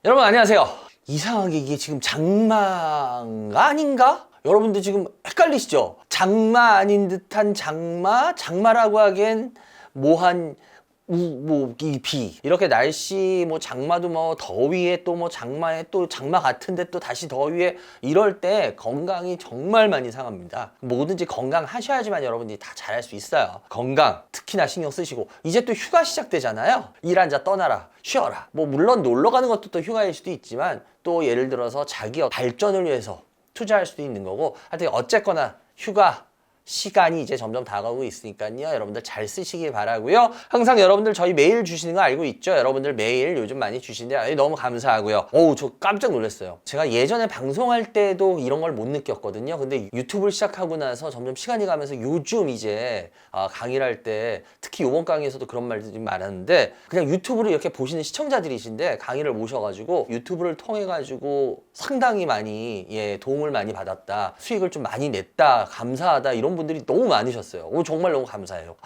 여러분 안녕하세요. 이상하게 이게 지금 장마가 아닌가? 여러분들 지금 헷갈리시죠? 장마 아닌 듯한 장마라고 하기엔 뭐한 이 비 이렇게 날씨 장마도 더위에 또 장마에 또 장마 같은데 또 다시 더위에 이럴 때 건강이 정말 많이 상합니다. 뭐든지 건강하셔야지만 여러분들이 다 잘할 수 있어요. 건강 특히나 신경 쓰시고 이제 또 휴가 시작되잖아요. 일 앉아 떠나라 쉬어라 물론 놀러 가는 것도 또 휴가일 수도 있지만 또 예를 들어서 자기 발전을 위해서 투자할 수도 있는 거고 하여튼 어쨌거나 휴가 시간이 이제 점점 다가오고 있으니까요. 여러분들 잘 쓰시길 바라고요. 항상 여러분들 저희 메일 주시는 거 알고 있죠? 여러분들 메일 요즘 많이 주시는데 너무 감사하고요. 저 깜짝 놀랐어요. 제가 예전에 방송할 때도 이런 걸 못 느꼈거든요. 근데 유튜브를 시작하고 나서 점점 시간이 가면서 요즘 이제 강의를 할 때 특히 이번 강의에서도 그런 말들이 많았는데 그냥 유튜브를 이렇게 보시는 시청자들이신데 강의를 모셔가지고 유튜브를 통해가지고 상당히 많이 도움을 많이 받았다. 수익을 좀 많이 냈다. 감사하다. 이런 분들이 너무 많으셨어요. 정말 너무 감사해요.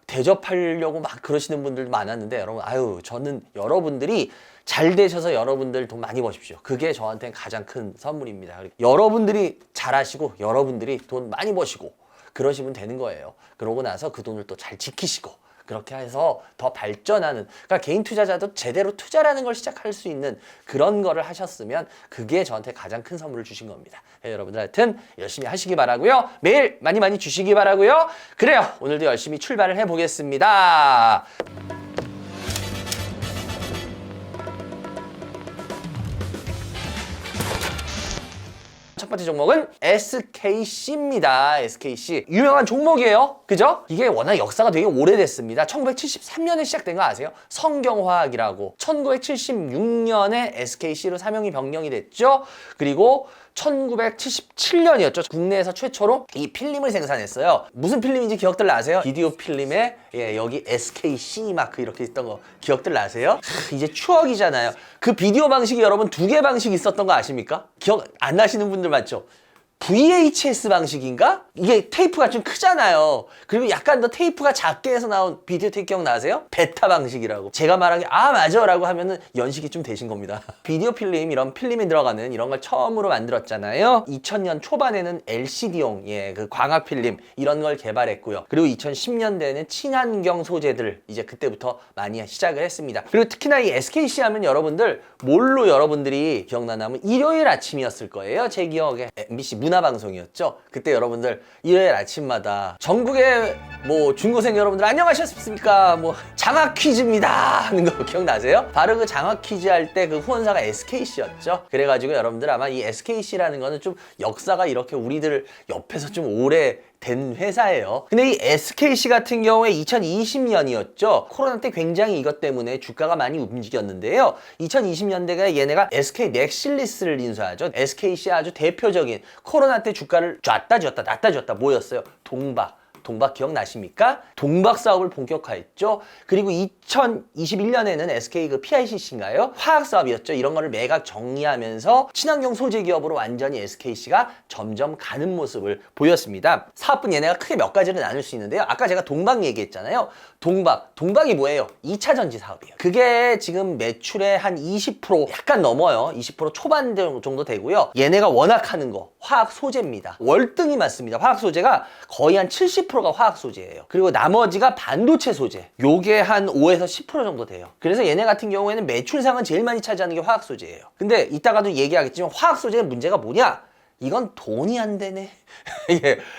대접하려고 막 그러시는 분들도 많았는데 여러분 저는 여러분들이 잘 되셔서 여러분들 돈 많이 버십시오. 그게 저한테는 가장 큰 선물입니다. 여러분들이 잘하시고 여러분들이 돈 많이 버시고 그러시면 되는 거예요. 그러고 나서 그 돈을 또 잘 지키시고 그렇게 해서 더 발전하는, 그러니까 개인 투자자도 제대로 투자라는 걸 시작할 수 있는 그런 거를 하셨으면 그게 저한테 가장 큰 선물을 주신 겁니다. 여러분들 하여튼 열심히 하시기 바라고요. 매일 많이 주시기 바라고요. 그래요. 오늘도 열심히 출발을 해보겠습니다. 첫 번째 종목은 SKC입니다. SKC. 유명한 종목이에요. 그죠? 이게 워낙 역사가 되게 오래됐습니다. 1973년에 시작된 거 아세요? 성경화학이라고. 1976년에 SKC로 사명이 변경이 됐죠. 그리고 1977년이었죠. 국내에서 최초로 이 필름을 생산했어요. 무슨 필름인지 기억들 나세요? 비디오 필름에 여기 SKC 마크 이렇게 있던 거 기억들 나세요? 이제 추억이잖아요. 그 비디오 방식이 여러분 두 개 방식이 있었던 거 아십니까? 기억 안 나시는 분들 많죠? VHS 방식인가? 이게 테이프가 좀 크잖아요. 그리고 약간 더 테이프가 작게 해서 나온 비디오 테이프 기억나세요? 베타 방식이라고. 제가 말한 게 맞아 라고 하면은 연식이 좀 되신 겁니다. 비디오 필름, 이런 필름이 들어가는 이런 걸 처음으로 만들었잖아요. 2000년 초반에는 LCD용 그 광학 필름 이런 걸 개발했고요. 그리고 2010년대에는 친환경 소재들 이제 그때부터 많이 시작을 했습니다. 그리고 특히나 이 SKC 하면 여러분들 뭘로 여러분들이 기억나냐면 일요일 아침이었을 거예요. 제 기억에 MBC 문화방송이었죠. 그때 여러분들 일요일 아침마다 전국의 중고생 여러분들 안녕하셨습니까? 장학 퀴즈입니다 하는 거 기억나세요? 바로 그 장학 퀴즈 할 때 그 후원사가 SKC였죠. 그래가지고 여러분들 아마 이 SKC라는 거는 좀 역사가 이렇게 우리들 옆에서 좀 오래 된 회사예요. 근데 이 SKC 같은 경우에 2020년이었죠. 코로나 때 굉장히 이것 때문에 주가가 많이 움직였는데요. 2020년대가 얘네가 SK 넥실리스를 인수하죠. SKC 아주 대표적인 코로나 때 주가를 놨다 줬다 뭐였어요? 동박 기억나십니까? 동박 사업을 본격화했죠. 그리고 2021년에는 SK PICC인가요? 화학 사업이었죠. 이런 거를 매각 정리하면서 친환경 소재 기업으로 완전히 SKC가 점점 가는 모습을 보였습니다. 사업분 얘네가 크게 몇 가지를 나눌 수 있는데요. 아까 제가 동박 얘기했잖아요. 동박이 뭐예요? 2차 전지 사업이에요. 그게 지금 매출의 한 20% 약간 넘어요. 20% 초반 정도 되고요. 얘네가 워낙 하는 거 화학 소재입니다. 월등히 많습니다. 화학 소재가 거의 한 70%가 화학 소재예요. 그리고 나머지가 반도체 소재. 요게 한 5에서 10% 정도 돼요. 그래서 얘네 같은 경우에는 매출상은 제일 많이 차지하는 게 화학 소재예요. 근데 이따가도 얘기하겠지만 화학 소재의 문제가 뭐냐? 이건 돈이 안 되네.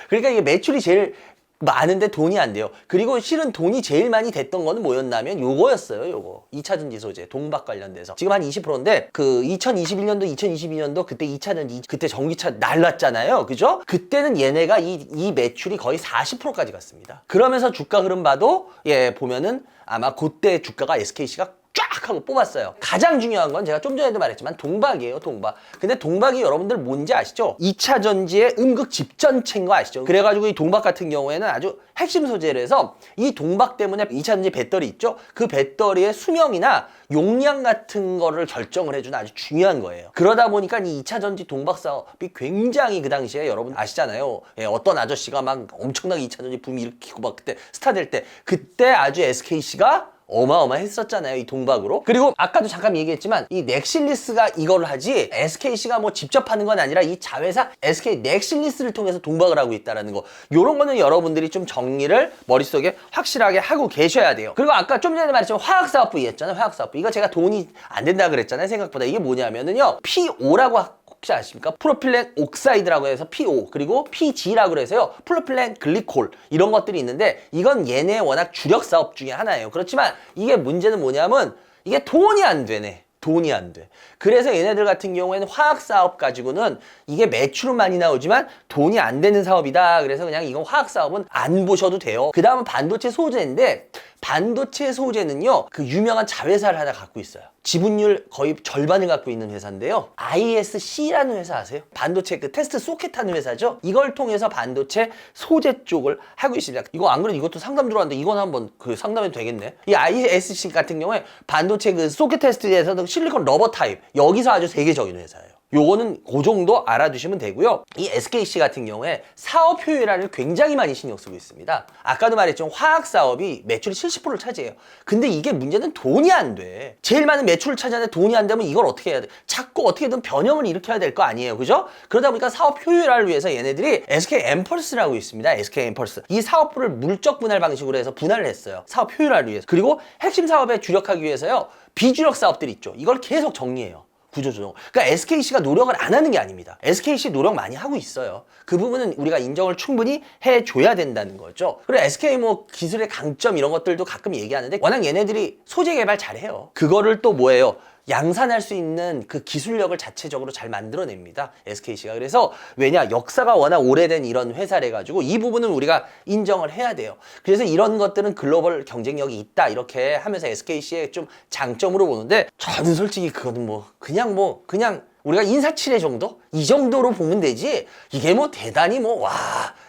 그러니까 이게 매출이 제일 많은데 돈이 안 돼요. 그리고 실은 돈이 제일 많이 됐던 거는 뭐였냐면 요거였어요. 요거 2차 전지 소재 동박 관련돼서 지금 한 20%인데 그 2021년도 2022년도 그때 2차 전지 그때 전기차 날랐잖아요. 그죠? 그때는 얘네가 이 매출이 거의 40%까지 갔습니다. 그러면서 주가 흐름 봐도 보면은 아마 그때 주가가 SKC가 쫙 하고 뽑았어요. 가장 중요한 건 제가 좀 전에도 말했지만 동박이에요. 동박. 근데 동박이 여러분들 뭔지 아시죠? 2차 전지의 음극 집전체인 거 아시죠? 그래가지고 이 동박 같은 경우에는 아주 핵심 소재라서 이 동박 때문에 2차 전지 배터리 있죠? 그 배터리의 수명이나 용량 같은 거를 결정을 해주는 아주 중요한 거예요. 그러다 보니까 이 2차 전지 동박 사업이 굉장히 그 당시에 여러분 아시잖아요. 어떤 아저씨가 막 엄청나게 2차 전지 붐 일으키고 막 그때 스타 될 때 그때 아주 SKC가 어마어마했었잖아요, 이 동박으로. 그리고 아까도 잠깐 얘기했지만 이 넥실리스가 이걸 하지 SKC가 뭐 직접 하는 건 아니라 이 자회사 SK 넥실리스를 통해서 동박을 하고 있다는 거, 요런 거는 여러분들이 좀 정리를 머릿속에 확실하게 하고 계셔야 돼요. 그리고 아까 좀 전에 말했지만 화학사업부 있잖아요. 화학사업부, 이거 제가 돈이 안 된다 그랬잖아요. 생각보다. 이게 뭐냐면은요, PO라고 혹시 아십니까? 프로필렌 옥사이드라고 해서 PO, 그리고 PG라고 해서요, 프로필렌 글리콜, 이런 것들이 있는데 이건 얘네 워낙 주력 사업 중에 하나예요. 그렇지만 이게 문제는 뭐냐면 이게 돈이 안 되네. 돈이 안 돼. 그래서 얘네들 같은 경우에는 화학 사업 가지고는 이게 매출은 많이 나오지만 돈이 안 되는 사업이다. 그래서 그냥 이건 화학 사업은 안 보셔도 돼요. 그 다음은 반도체 소재인데, 반도체 소재는요, 그 유명한 자회사를 하나 갖고 있어요. 지분율 거의 절반을 갖고 있는 회사인데요, ISC라는 회사 아세요? 반도체 그 테스트 소켓 하는 회사죠. 이걸 통해서 반도체 소재 쪽을 하고 있습니다. 이거 안 그래도 이것도 상담 들어왔는데 이건 한번 그 상담해도 되겠네. 이 ISC 같은 경우에 반도체 그 소켓 테스트에서도 실리콘 러버 타입, 여기서 아주 세계적인 회사예요. 요거는 그 정도 알아두시면 되고요. 이 SKC 같은 경우에 사업 효율화를 굉장히 많이 신경 쓰고 있습니다. 아까도 말했지만 화학 사업이 매출의 70%를 차지해요. 근데 이게 문제는 돈이 안 돼. 제일 많은 매출을 차지하는데 돈이 안 되면 이걸 어떻게 해야 돼? 자꾸 어떻게든 변형을 일으켜야 될 거 아니에요. 그죠? 그러다 보니까 사업 효율화를 위해서 얘네들이 SK 엠펄스라고 있습니다. SK 엠펄스. 이 사업부를 물적 분할 방식으로 해서 분할을 했어요. 사업 효율화를 위해서. 그리고 핵심 사업에 주력하기 위해서요, 비주력 사업들이 있죠. 이걸 계속 정리해요. 구조조정. 그러니까 SKC가 노력을 안 하는 게 아닙니다. SKC 노력 많이 하고 있어요. 그 부분은 우리가 인정을 충분히 해줘야 된다는 거죠. 그리고 SK 뭐 기술의 강점 이런 것들도 가끔 얘기하는데, 워낙 얘네들이 소재 개발 잘해요. 그거를 또 뭐예요? 양산할 수 있는 그 기술력을 자체적으로 잘 만들어냅니다, SKC가. 그래서 왜냐, 역사가 워낙 오래된 이런 회사래 가지고 이 부분은 우리가 인정을 해야 돼요. 그래서 이런 것들은 글로벌 경쟁력이 있다, 이렇게 하면서 SKC의 좀 장점으로 보는데, 저는 솔직히 그거는 그냥 우리가 인사치레 정도? 이 정도로 보면 되지, 이게 뭐 대단히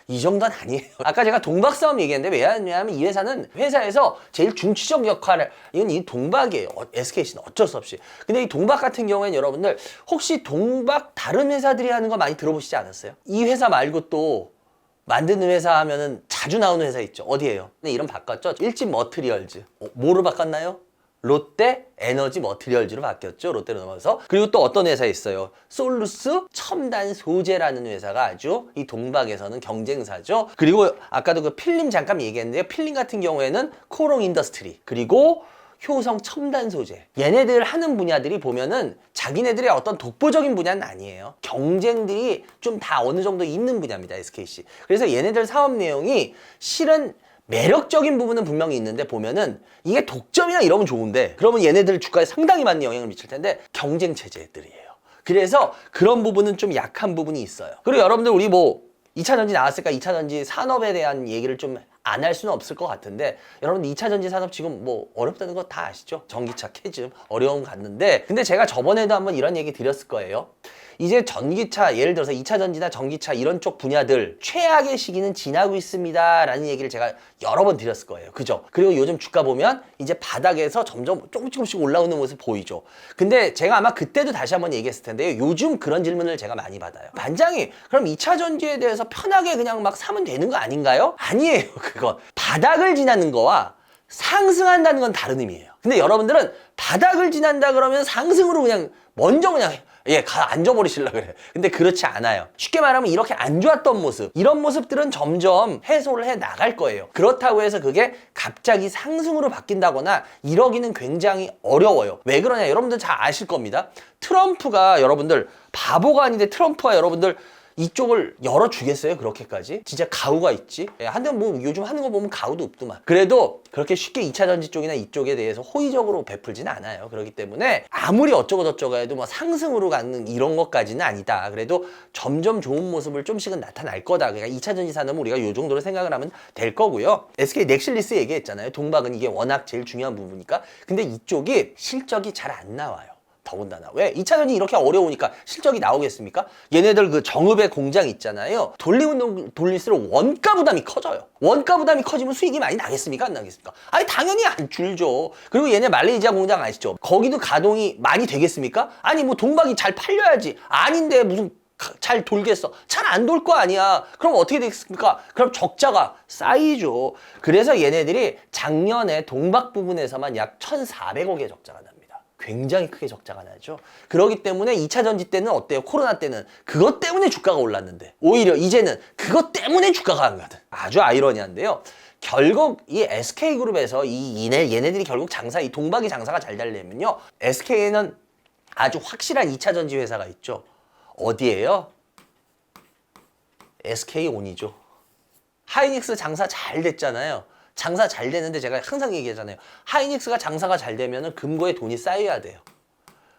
이 정도는 아니에요. 아까 제가 동박사업 얘기했는데, 왜냐하면 이 회사는 회사에서 제일 중추적 역할을, 이건 이 동박이에요. SKC는 어쩔 수 없이. 근데 이 동박 같은 경우에는 여러분들 혹시 동박 다른 회사들이 하는 거 많이 들어보시지 않았어요? 이 회사 말고 또 만드는 회사 하면은 자주 나오는 회사 있죠. 어디예요? 근데 이름 바꿨죠? 일진 머티리얼즈. 뭐로 바꿨나요? 롯데 에너지 머티리얼즈로 바뀌었죠. 롯데로 넘어서. 그리고 또 어떤 회사 있어요? 솔루스 첨단 소재라는 회사가 아주 이 동박에서는 경쟁사죠. 그리고 아까도 그 필름 잠깐 얘기했는데요. 필름 같은 경우에는 코롱 인더스트리, 그리고 효성 첨단 소재. 얘네들 하는 분야들이 보면은 자기네들의 어떤 독보적인 분야는 아니에요. 경쟁들이 좀 다 어느 정도 있는 분야입니다, SKC. 그래서 얘네들 사업 내용이 실은 매력적인 부분은 분명히 있는데, 보면은 이게 독점이나 이러면 좋은데, 그러면 얘네들 주가에 상당히 많은 영향을 미칠 텐데 경쟁 체제들이에요. 그래서 그런 부분은 좀 약한 부분이 있어요. 그리고 여러분들 우리 2차전지 나왔으니까 2차전지 산업에 대한 얘기를 좀 안 할 수는 없을 것 같은데, 여러분들 2차전지 산업 지금 어렵다는 거 다 아시죠? 전기차 캐즘 어려움 갔는데, 근데 제가 저번에도 한번 이런 얘기 드렸을 거예요. 이제 전기차, 예를 들어서 2차전지나 전기차 이런 쪽 분야들 최악의 시기는 지나고 있습니다 라는 얘기를 제가 여러 번 드렸을 거예요. 그죠? 그리고 요즘 주가 보면 이제 바닥에서 점점 조금씩 올라오는 모습 보이죠. 근데 제가 아마 그때도 다시 한번 얘기했을 텐데요, 요즘 그런 질문을 제가 많이 받아요. 반장이 그럼 2차전지에 대해서 편하게 그냥 막 사면 되는 거 아닌가요? 아니에요. 그건 바닥을 지나는 거와 상승한다는 건 다른 의미예요. 근데 여러분들은 바닥을 지난다 그러면 상승으로 먼저 앉아버리시려고 그래. 근데 그렇지 않아요. 쉽게 말하면 이렇게 안 좋았던 모습, 이런 모습들은 점점 해소를 해 나갈 거예요. 그렇다고 해서 그게 갑자기 상승으로 바뀐다거나 이러기는 굉장히 어려워요. 왜 그러냐, 여러분들 잘 아실 겁니다. 트럼프가, 여러분들 바보가 아닌데 트럼프가 여러분들 이쪽을 열어주겠어요? 그렇게까지? 진짜 가후가 있지? 한데 요즘 하는 거 보면 가후도 없더만. 그래도 그렇게 쉽게 2차전지 쪽이나 이쪽에 대해서 호의적으로 베풀지는 않아요. 그렇기 때문에 아무리 어쩌고 저쩌고 해도 상승으로 가는 이런 것까지는 아니다. 그래도 점점 좋은 모습을 좀씩은 나타날 거다. 그러니까 2차전지 산업은 우리가 이 정도로 생각을 하면 될 거고요. SK 넥실리스 얘기했잖아요. 동박은 이게 워낙 제일 중요한 부분이니까. 근데 이쪽이 실적이 잘 안 나와요. 더군다나. 왜? 2차전지 이렇게 어려우니까 실적이 나오겠습니까? 얘네들 그 정읍의 공장 있잖아요. 돌리면 돌릴수록 원가 부담이 커져요. 원가 부담이 커지면 수익이 많이 나겠습니까? 안 나겠습니까? 아니 당연히 안 줄죠. 그리고 얘네 말레이시아 공장 아시죠? 거기도 가동이 많이 되겠습니까? 아니 동박이 잘 팔려야지. 아닌데 무슨 잘 돌겠어? 잘 안 돌 거 아니야. 그럼 어떻게 되겠습니까? 그럼 적자가 쌓이죠. 그래서 얘네들이 작년에 동박 부분에서만 약 1,400억의 적자가 납니다. 굉장히 크게 적자가 나죠. 그렇기 때문에 2차 전지 때는 어때요? 코로나 때는 그것 때문에 주가가 올랐는데 오히려 이제는 그것 때문에 주가가 안 가든 아주 아이러니한데요. 결국 이 SK그룹에서 얘네들이 결국 이 동박이 장사가 잘 되려면요. SK에는 아주 확실한 2차 전지 회사가 있죠. 어디예요? SK온이죠. 하이닉스 장사 잘 됐잖아요. 장사 잘 되는데 제가 항상 얘기하잖아요. 하이닉스가 장사가 잘 되면 금고에 돈이 쌓여야 돼요.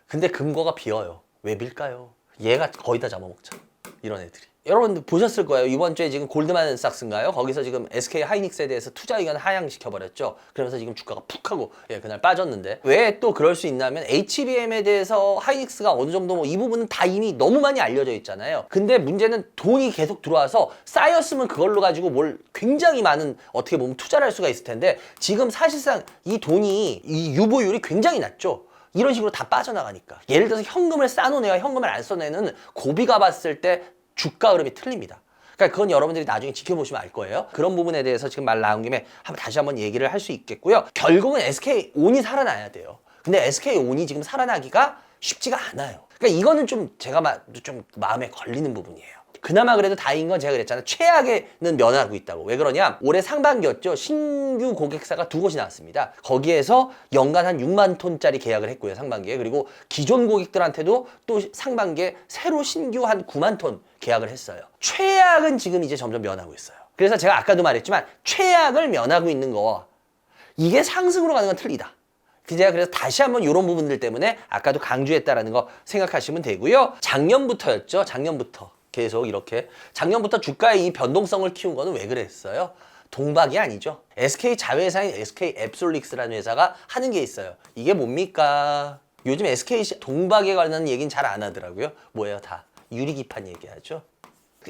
근데 금고가 비어요. 왜 빌까요? 얘가 거의 다 잡아먹죠. 이런 애들이. 여러분 보셨을 거예요. 이번 주에 지금 골드만삭스인가요? 거기서 지금 SK 하이닉스에 대해서 투자 의견 하향시켜버렸죠. 그러면서 지금 주가가 푹 하고 그날 빠졌는데 왜 또 그럴 수 있냐면 HBM에 대해서 하이닉스가 어느 정도 이 부분은 다 이미 너무 많이 알려져 있잖아요. 근데 문제는 돈이 계속 들어와서 쌓였으면 그걸로 가지고 뭘 굉장히 많은 어떻게 보면 투자를 할 수가 있을 텐데 지금 사실상 이 돈이 이 유보율이 굉장히 낮죠. 이런 식으로 다 빠져나가니까. 예를 들어서 현금을 쌓아놓은 애와 현금을 안 써놓은 애는 고비가 봤을 때 주가 흐름이 틀립니다. 그러니까 그건 여러분들이 나중에 지켜보시면 알 거예요. 그런 부분에 대해서 지금 말 나온 김에 다시 한번 얘기를 할 수 있겠고요. 결국은 SK온이 살아나야 돼요. 근데 SK온이 지금 살아나기가 쉽지가 않아요. 그러니까 이거는 좀 제가 좀 마음에 걸리는 부분이에요. 그나마 그래도 다행인 건 제가 그랬잖아요. 최악에는 면하고 있다고. 왜 그러냐? 올해 상반기였죠. 신규 고객사가 2곳이 나왔습니다. 거기에서 연간 한 6만 톤짜리 계약을 했고요. 상반기에. 그리고 기존 고객들한테도 또 상반기에 새로 신규 한 9만 톤 계약을 했어요. 최악은 지금 이제 점점 면하고 있어요. 그래서 제가 아까도 말했지만 최악을 면하고 있는 거와 이게 상승으로 가는 건 틀리다. 제가 그래서 다시 한번 이런 부분들 때문에 아까도 강조했다라는 거 생각하시면 되고요. 작년부터였죠. 작년부터. 계속 이렇게 작년부터 주가의 이 변동성을 키운 거는 왜 그랬어요? 동박이 아니죠. SK 자회사인 SK 앱솔릭스라는 회사가 하는 게 있어요. 이게 뭡니까? 요즘 SK 동박에 관한 얘기는 잘 안 하더라고요. 뭐예요? 다 유리기판 얘기하죠.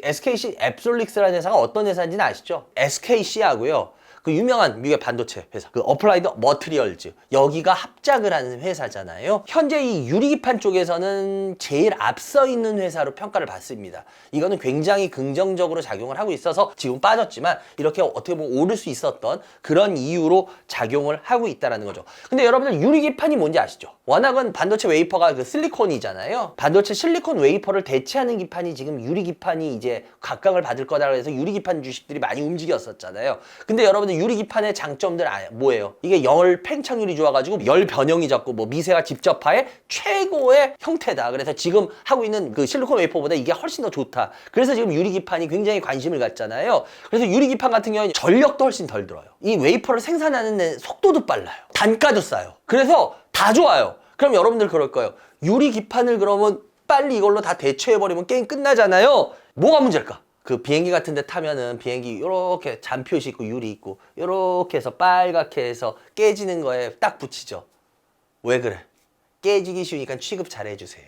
SKC 앱솔릭스라는 회사가 어떤 회사인지는 아시죠? SKC하고요. 그 유명한 미국의 반도체 회사, 그 어플라이드 머티리얼즈, 여기가 합작을 하는 회사잖아요. 현재 이 유리기판 쪽에서는 제일 앞서 있는 회사로 평가를 받습니다. 이거는 굉장히 긍정적으로 작용을 하고 있어서 지금 빠졌지만 이렇게 어떻게 보면 오를 수 있었던 그런 이유로 작용을 하고 있다는 거죠. 근데 여러분들 유리기판이 뭔지 아시죠? 워낙은 반도체 웨이퍼가 그 실리콘이잖아요. 반도체 실리콘 웨이퍼를 대체하는 기판이 지금 유리기판이 이제 각광을 받을 거다 그래서 유리기판 주식들이 많이 움직였었잖아요. 근데 여러분들 유리기판의 장점들 뭐예요? 이게 열 팽창률이 좋아가지고 열 변형이 작고 뭐 미세와 집접화의 최고의 형태다. 그래서 지금 하고 있는 그 실리콘 웨이퍼보다 이게 훨씬 더 좋다. 그래서 지금 유리기판이 굉장히 관심을 갖잖아요. 그래서 유리기판 같은 경우는 전력도 훨씬 덜 들어요. 이 웨이퍼를 생산하는 속도도 빨라요. 단가도 싸요. 그래서 다 좋아요. 그럼 여러분들 그럴 거예요. 유리기판을 그러면 빨리 이걸로 다 대체해버리면 게임 끝나잖아요. 뭐가 문제일까? 그 비행기 같은 데 타면은 비행기 요렇게 잔표시 있고 유리 있고 요렇게 해서 빨갛게 해서 깨지는 거에 딱 붙이죠. 왜 그래? 깨지기 쉬우니까 취급 잘 해주세요.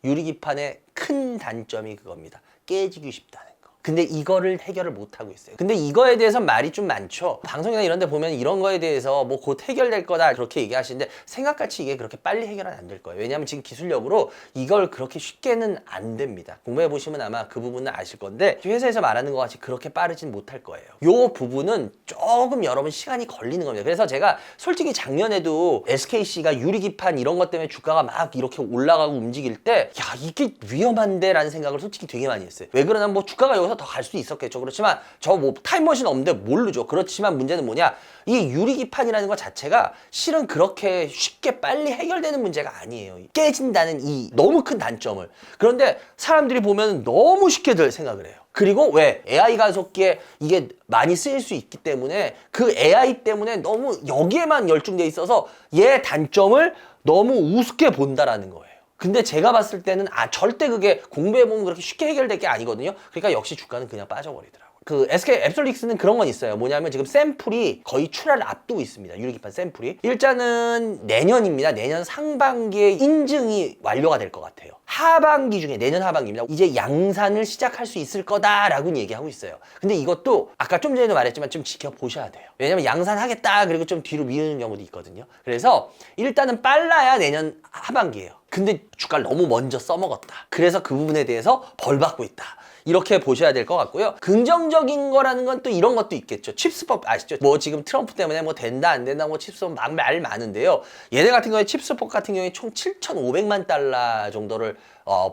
유리기판의 큰 단점이 그겁니다. 깨지기 쉽다는 거. 근데 이거를 해결을 못하고 있어요. 근데 이거에 대해서 말이 좀 많죠. 방송이나 이런 데 보면 이런 거에 대해서 뭐 곧 해결될 거다 그렇게 얘기하시는데 생각같이 이게 그렇게 빨리 해결은 안 될 거예요. 왜냐하면 지금 기술력으로 이걸 그렇게 쉽게는 안 됩니다. 공부해 보시면 아마 그 부분은 아실 건데 회사에서 말하는 것 같이 그렇게 빠르진 못할 거예요. 요 부분은 조금 여러분 시간이 걸리는 겁니다. 그래서 제가 솔직히 작년에도 SKC가 유리기판 이런 것 때문에 주가가 막 이렇게 올라가고 움직일 때 야 이게 위험한데 라는 생각을 솔직히 되게 많이 했어요. 왜 그러냐면 뭐 주가가 여기서 더 갈 수 있었겠죠. 그렇지만 저 뭐 타임머신 없는데 모르죠. 그렇지만 문제는 뭐냐, 이 유리기판이라는 것 자체가 실은 그렇게 쉽게 빨리 해결되는 문제가 아니에요. 깨진다는 이 너무 큰 단점을. 그런데 사람들이 보면 너무 쉽게들 생각을 해요. 그리고 왜 AI 가속기에 이게 많이 쓰일 수 있기 때문에 그 AI 때문에 너무 여기에만 열중돼 있어서 얘 단점을 너무 우습게 본다라는 거예요. 근데 제가 봤을 때는 절대 그게 공부해보면 그렇게 쉽게 해결될 게 아니거든요. 그러니까 역시 주가는 그냥 빠져버리더라고요. 그 SK 앱솔릭스는 그런 건 있어요. 뭐냐면 지금 샘플이 거의 출하를 앞두고 있습니다. 유리기판 샘플이. 일단은 내년입니다. 내년 상반기에 인증이 완료가 될 것 같아요. 하반기 중에 내년 하반기입니다. 이제 양산을 시작할 수 있을 거다라고 얘기하고 있어요. 근데 이것도 아까 좀 전에도 말했지만 좀 지켜보셔야 돼요. 왜냐면 양산하겠다 그리고 좀 뒤로 미루는 경우도 있거든요. 그래서 일단은 빨라야 내년 하반기예요. 근데 주가를 너무 먼저 써먹었다. 그래서 그 부분에 대해서 벌 받고 있다. 이렇게 보셔야 될 것 같고요. 긍정적인 거라는 건 또 이런 것도 있겠죠. 칩스법 아시죠? 뭐 지금 트럼프 때문에 뭐 된다 안 된다 뭐 칩스법 말 많은데요. 얘네 같은 경우에 칩스법 같은 경우에 총 7,500만 달러 정도를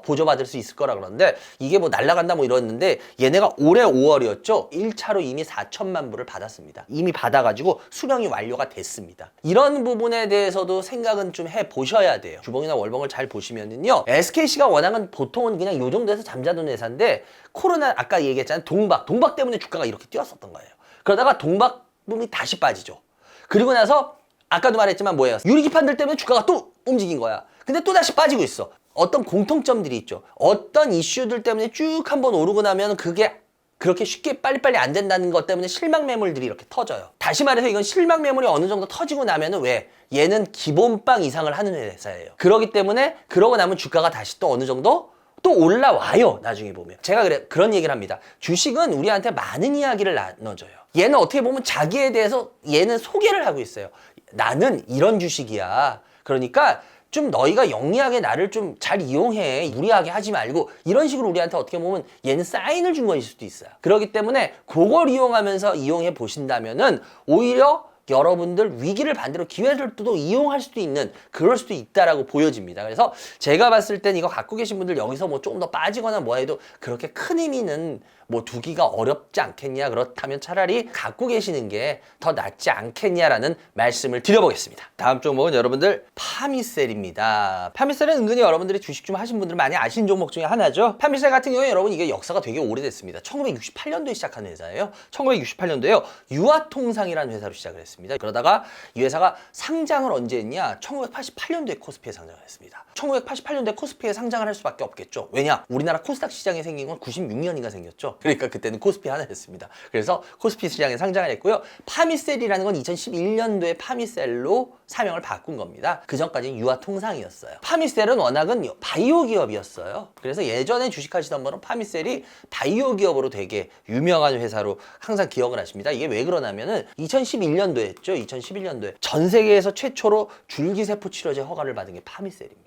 보조받을 수 있을 거라 그러는데 이게 뭐 날라간다 뭐 이러는데 얘네가 올해 5월이었죠. 1차로 이미 4천만 불을 받았습니다. 이미 받아가지고 수령이 완료가 됐습니다. 이런 부분에 대해서도 생각은 좀 해보셔야 돼요. 주봉이나 월봉을 잘 보시면은요. SKC가 워낙은 보통은 그냥 요 정도에서 잠자던 회사인데 코로나 아까 얘기했잖아요. 동박 때문에 주가가 이렇게 뛰었었던 거예요. 그러다가 동박 붐이 다시 빠지죠. 그리고 나서 아까도 말했지만 뭐예요? 유리기판들 때문에 주가가 또 움직인 거야. 근데 또 다시 빠지고 있어. 어떤 공통점들이 있죠. 어떤 이슈들 때문에 쭉 한번 오르고 나면 그게 그렇게 쉽게 빨리빨리 안 된다는 것 때문에 실망 매물들이 이렇게 터져요. 다시 말해서 이건 실망 매물이 어느 정도 터지고 나면은 왜? 얘는 기본빵 이상을 하는 회사예요. 그렇기 때문에 그러고 나면 주가가 다시 또 어느 정도 또 올라와요. 나중에 보면. 제가 그런 얘기를 합니다. 주식은 우리한테 많은 이야기를 나눠줘요. 얘는 어떻게 보면 자기에 대해서 얘는 소개를 하고 있어요. 나는 이런 주식이야. 그러니까 좀 너희가 영리하게 나를 좀 잘 이용해. 무리하게 하지 말고 이런 식으로 우리한테 어떻게 보면 얘는 사인을 준 거일 수도 있어요. 그렇기 때문에 그걸 이용하면서 이용해 보신다면은 오히려 여러분들 위기를 반대로 기회를 또 이용할 수도 있는 그럴 수도 있다라고 보여집니다. 그래서 제가 봤을 땐 이거 갖고 계신 분들 여기서 뭐 조금 더 빠지거나 뭐 해도 그렇게 큰 의미는 뭐 두기가 어렵지 않겠냐. 그렇다면 차라리 갖고 계시는 게 더 낫지 않겠냐라는 말씀을 드려보겠습니다. 다음 종목은 여러분들 파미셀입니다. 파미셀은 은근히 여러분들이 주식 좀 하신 분들 많이 아시는 종목 중에 하나죠. 파미셀 같은 경우에 여러분 이게 역사가 되게 오래됐습니다. 1968년도에 시작한 회사예요. 1968년도에요. 유아통상이라는 회사로 시작을 했습니다. 그러다가 이 회사가 상장을 언제 했냐? 1988년도에 코스피에 상장을 했습니다. 1988년도에 코스피에 상장을 할 수밖에 없겠죠. 왜냐? 우리나라 코스닥 시장이 생긴 건 96년인가 생겼죠. 그러니까 그때는 코스피 하나였습니다. 그래서 코스피 시장에 상장을 했고요. 파미셀이라는 건 2011년도에 파미셀로 사명을 바꾼 겁니다. 그 전까지는 유아통상이었어요. 파미셀은 워낙은 바이오 기업이었어요. 그래서 예전에 주식하시던 분은 파미셀이 바이오 기업으로 되게 유명한 회사로 항상 기억을 하십니다. 이게 왜 그러냐면은 2011년도에 했죠. 2011년도에 전 세계에서 최초로 줄기세포 치료제 허가를 받은 게 파미셀입니다.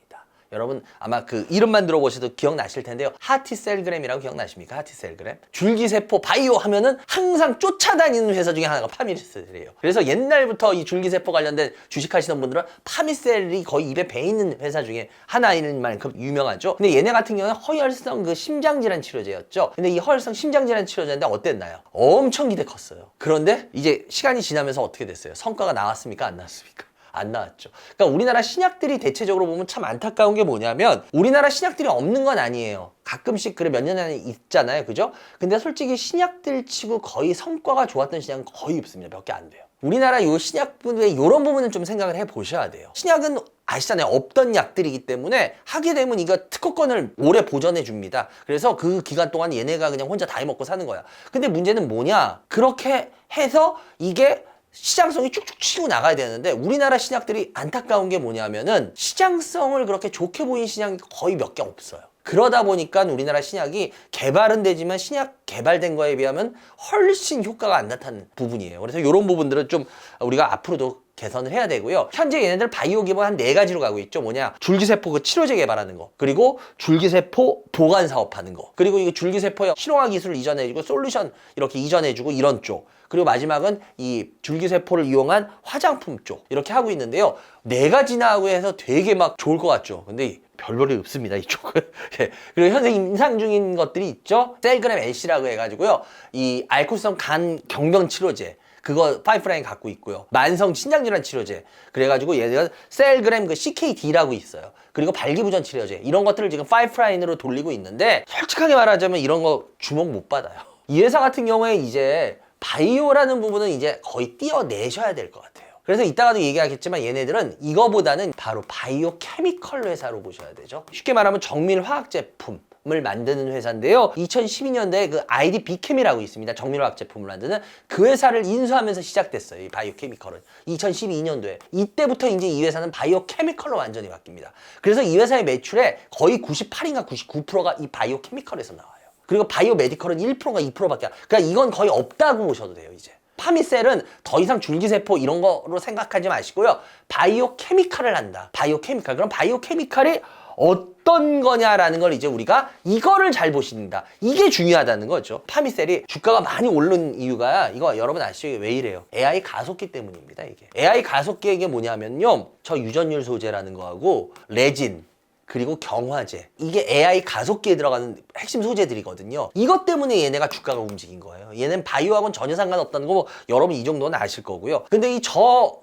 여러분 아마 그 이름만 들어보셔도 기억나실 텐데요. 하티셀그램이라고 기억나십니까? 하티셀그램. 줄기세포 바이오 하면은 항상 쫓아다니는 회사 중에 하나가 파미셀이에요. 그래서 옛날부터 이 줄기세포 관련된 주식하시는 분들은 파미셀이 거의 입에 배 있는 회사 중에 하나인 만큼 유명하죠. 근데 얘네 같은 경우는 허혈성 그 심장질환 치료제였죠. 근데 이 허혈성 심장질환 치료제인데 어땠나요? 엄청 기대 컸어요. 그런데 이제 시간이 지나면서 어떻게 됐어요? 성과가 나왔습니까? 안 나왔습니까? 안 나왔죠. 그러니까 우리나라 신약들이 대체적으로 보면 참 안타까운 게 뭐냐면 우리나라 신약들이 없는 건 아니에요. 가끔씩 그래 몇 년 안에 있잖아요. 그죠? 근데 솔직히 신약들 치고 거의 성과가 좋았던 신약은 거의 없습니다. 몇 개 안 돼요. 우리나라 요 신약분의 이런 부분은 좀 생각을 해 보셔야 돼요. 신약은 아시잖아요. 없던 약들이기 때문에 하게 되면 이거 특허권을 오래 보전해 줍니다. 그래서 그 기간 동안 얘네가 그냥 혼자 다 해먹고 사는 거야. 근데 문제는 뭐냐? 그렇게 해서 이게 시장성이 쭉쭉 치고 나가야 되는데 우리나라 신약들이 안타까운 게 뭐냐면은 시장성을 그렇게 좋게 보이는 신약이 거의 몇 개 없어요. 그러다 보니까 우리나라 신약이 개발은 되지만 신약 개발된 거에 비하면 훨씬 효과가 안 나타나는 부분이에요. 그래서 이런 부분들은 좀 우리가 앞으로도 개선을 해야 되고요. 현재 얘네들 바이오 기업은 한 4가지로 가고 있죠. 뭐냐? 줄기세포 그 치료제 개발하는 거, 그리고 줄기세포 보관 사업하는 거, 그리고 이거 줄기세포 신호화 기술을 이전해주고 솔루션 이렇게 이전해주고 이런 쪽, 그리고 마지막은 이 줄기세포를 이용한 화장품 쪽 이렇게 하고 있는데요. 4가지나 하고 해서 되게 막 좋을 것 같죠. 근데 별볼이 없습니다, 이쪽은. 예. 그리고 현재 임상 중인 것들이 있죠. 셀그램 LC라고 해가지고요. 이 알코올성 간 경병 치료제. 그거 파이프라인 갖고 있고요. 만성 신장질환 치료제. 그래가지고 얘네가 셀그램 그 CKD라고 있어요. 그리고 발기부전 치료제. 이런 것들을 지금 파이프라인으로 돌리고 있는데 솔직하게 말하자면 이런 거 주목 못 받아요. 이 회사 같은 경우에 이제 바이오라는 부분은 이제 거의 띄어내셔야 될 것 같아요. 그래서 이따가도 얘기하겠지만 얘네들은 이거보다는 바로 바이오 케미컬 회사로 보셔야 되죠. 쉽게 말하면 정밀 화학 제품을 만드는 회사인데요. 2012년도에 그 ID 비케미라고 있습니다. 정밀 화학 제품을 만드는 그 회사를 인수하면서 시작됐어요. 이 바이오 케미컬은 2012년도에 이때부터 이제 이 회사는 바이오 케미컬로 완전히 바뀝니다. 그래서 이 회사의 매출의 거의 98인가 99%가 이 바이오 케미컬에서 나와요. 그리고 바이오 메디컬은 1%가 2%밖에 그러니까 이건 거의 없다고 보셔도 돼요. 이제 파미셀은 더 이상 줄기세포 이런 거로 생각하지 마시고요. 바이오 케미칼을 한다. 바이오 케미칼. 그럼 바이오 케미칼이 어떤 거냐라는 걸 이제 우리가 이거를 잘 보신다. 이게 중요하다는 거죠. 파미셀이 주가가 많이 오른 이유가 이거 여러분 아시죠? 왜 이래요? AI 가속기 때문입니다. 이게 AI 가속기 이게 뭐냐면요, 저 유전율 소재라는 거하고 레진 그리고 경화제, 이게 AI 가속기에 들어가는 핵심 소재들이거든요. 이것 때문에 얘네가 주가가 움직인 거예요. 얘는 바이오하고는 전혀 상관없다는 거 뭐 여러분 이 정도는 아실 거고요. 근데 이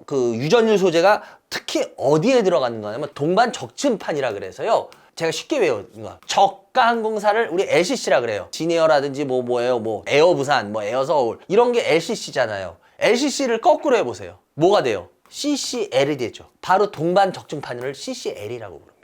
유전율 소재가 특히 어디에 들어가는 거냐면 동반 적층판이라 그래서요. 제가 쉽게 외운 거. 저가 항공사를 우리 LCC라 그래요. 진에어라든지 뭐예요, 에어 부산, 에어 서울 이런 게 LCC잖아요. LCC를 거꾸로 해보세요. 뭐가 돼요? CCL이 되죠. 바로 동반 적층판을 CCL이라고 부릅니다.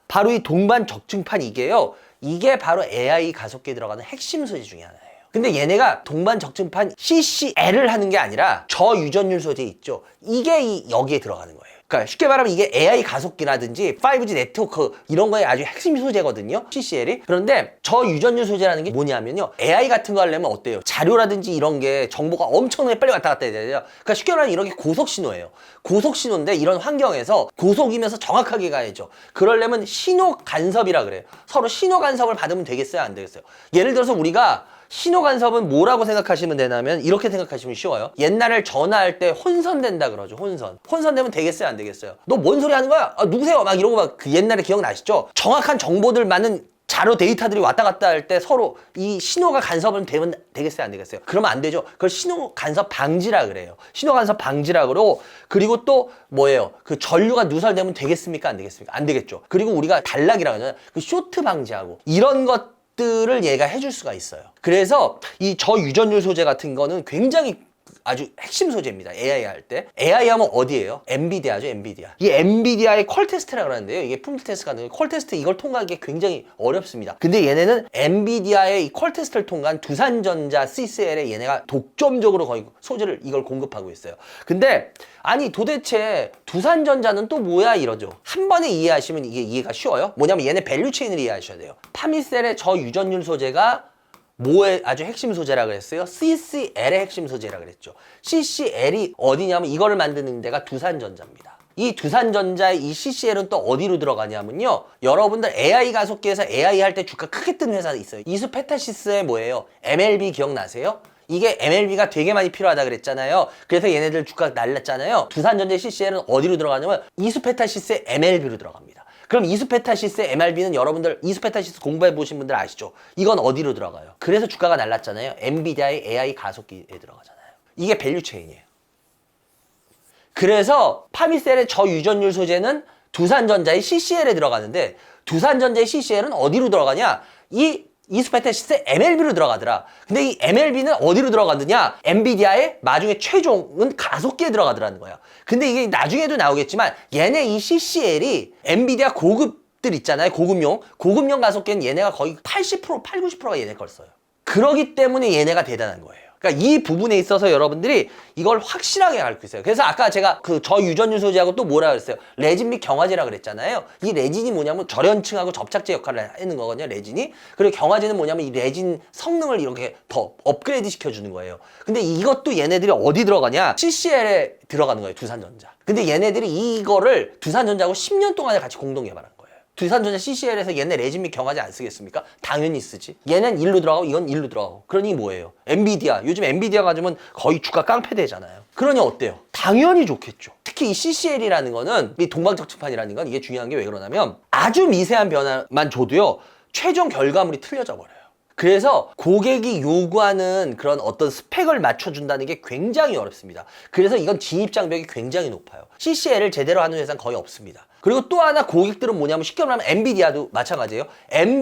바로 이 동반 적층판 이게 바로 AI 가속기에 들어가는 핵심 소재 중에 하나예요. 근데 얘네가 동반 적층판 CCL을 하는 게 아니라 저유전율 소재 있죠. 이게 여기에 들어가는 거예요. 그러니까 쉽게 말하면 이게 AI 가속기라든지 5G 네트워크 이런 거에 아주 핵심 소재거든요. CCL이. 그런데 저유전율 소재라는 게 뭐냐면요. AI 같은 거 하려면 어때요? 자료라든지 이런 게 정보가 엄청나게 빨리 왔다 갔다 해야 돼요. 그러니까 쉽게 말하면 이런 게 고속신호예요. 고속신호인데 이런 환경에서 고속이면서 정확하게 가야죠. 그러려면 신호 간섭이라 그래요. 서로 신호 간섭을 받으면 되겠어요? 안 되겠어요? 예를 들어서 우리가 신호 간섭은 뭐라고 생각하시면 되냐면 이렇게 생각하시면 쉬워요. 옛날에 전화할 때 혼선된다 그러죠. 혼선되면 되겠어요? 안 되겠어요? 너 뭔 소리 하는 거야? 아, 누구세요? 막 이러고 막 그 옛날에 기억나시죠? 정확한 정보들 많은 자료 데이터들이 왔다 갔다 할 때 서로 이 신호가 간섭은 되면 되겠어요? 안 되겠어요? 그러면 안 되죠. 그걸 신호 간섭 방지라 그래요. 신호 간섭 방지라 그러고, 그리고 또 뭐예요? 그 전류가 누설되면 되겠습니까? 안 되겠습니까? 안 되겠죠. 그리고 우리가 단락이라고 하잖아요. 그 쇼트 방지하고 이런 것들을 얘가 해줄 수가 있어요. 그래서 이 저유전율 소재 같은 거는 굉장히 아주 핵심 소재입니다. AI 할 때. AI 하면 어디예요? 엔비디아죠, 엔비디아. 이 엔비디아의 퀄 테스트라고 하는데요. 이게 품질 테스트 같은 퀄 테스트 이걸 통과하기 굉장히 어렵습니다. 근데 얘네는 엔비디아의 이 퀄 테스트를 통과한 두산전자 CCL에 얘네가 독점적으로 거의 소재를 이걸 공급하고 있어요. 근데 아니 도대체 두산전자는 또 뭐야 이러죠. 한 번에 이해하시면 이게 이해가 쉬워요. 뭐냐면 얘네 밸류체인을 이해하셔야 돼요. 파미셀의 저유전율 소재가 뭐의 아주 핵심 소재라 그랬어요? CCL의 핵심 소재라 그랬죠. CCL이 어디냐면 이거를 만드는 데가 두산전자입니다. 이 두산전자의 이 CCL은 또 어디로 들어가냐면요. 여러분들 AI 가속기에서 AI 할 때 주가 크게 뜬 회사 있어요. 이수페타시스의 뭐예요? MLB 기억나세요? 이게 MLB가 되게 많이 필요하다 그랬잖아요. 그래서 얘네들 주가 날랐잖아요. 두산전자 CCL은 어디로 들어가냐면 이수페타시스의 MLB로 들어갑니다. 그럼 이수페타시스의 MRB는 여러분들 이수페타시스 공부해 보신 분들 아시죠? 이건 어디로 들어가요? 그래서 주가가 날랐잖아요. 엔비디아의 AI 가속기에 들어가잖아요. 이게 밸류체인이에요. 그래서 파미셀의 저유전율 소재는 두산전자의 CCL에 들어가는데 두산전자의 CCL은 어디로 들어가냐? 이수페타시스의 MLB로 들어가더라. 근데 이 MLB는 어디로 들어가느냐? 엔비디아의 나중에 최종은 가속기에 들어가더라는 거예요. 근데 이게 나중에도 나오겠지만 얘네 이 CCL이 엔비디아 고급들 있잖아요. 고급용 가속기는 얘네가 거의 80%, 90%가 얘네 걸 써요. 그러기 때문에 얘네가 대단한 거예요. 그러니까 이 부분에 있어서 여러분들이 이걸 확실하게 알고 있어요. 그래서 아까 제가 그 저유전율 소재하고 또 뭐라 그랬어요? 레진 및 경화제라 그랬잖아요. 이 레진이 뭐냐면 절연층하고 접착제 역할을 하는 거거든요, 레진이. 그리고 경화제는 뭐냐면 이 레진 성능을 이렇게 더 업그레이드 시켜주는 거예요. 근데 이것도 얘네들이 어디 들어가냐? CCL에 들어가는 거예요, 두산전자. 근데 얘네들이 이거를 두산전자하고 10년 동안에 같이 공동 개발한 거예요. 두산전자 CCL에서 얘네 레진 및 경화제 안 쓰겠습니까? 당연히 쓰지. 얘는 일로 들어가고 이건 일로 들어가고. 그러니 뭐예요? 엔비디아. 요즘 엔비디아 가지면 거의 주가 깡패되잖아요. 그러니 어때요? 당연히 좋겠죠. 특히 이 CCL이라는 거는 이 동방적층판이라는 건 이게 중요한 게 왜 그러냐면 아주 미세한 변화만 줘도요. 최종 결과물이 틀려져 버려요. 그래서 고객이 요구하는 그런 어떤 스펙을 맞춰준다는 게 굉장히 어렵습니다. 그래서 이건 진입장벽이 굉장히 높아요. CCL을 제대로 하는 회사는 거의 없습니다. 그리고 또 하나 고객들은 뭐냐면 쉽게 말하면 엔비디아도 마찬가지예요.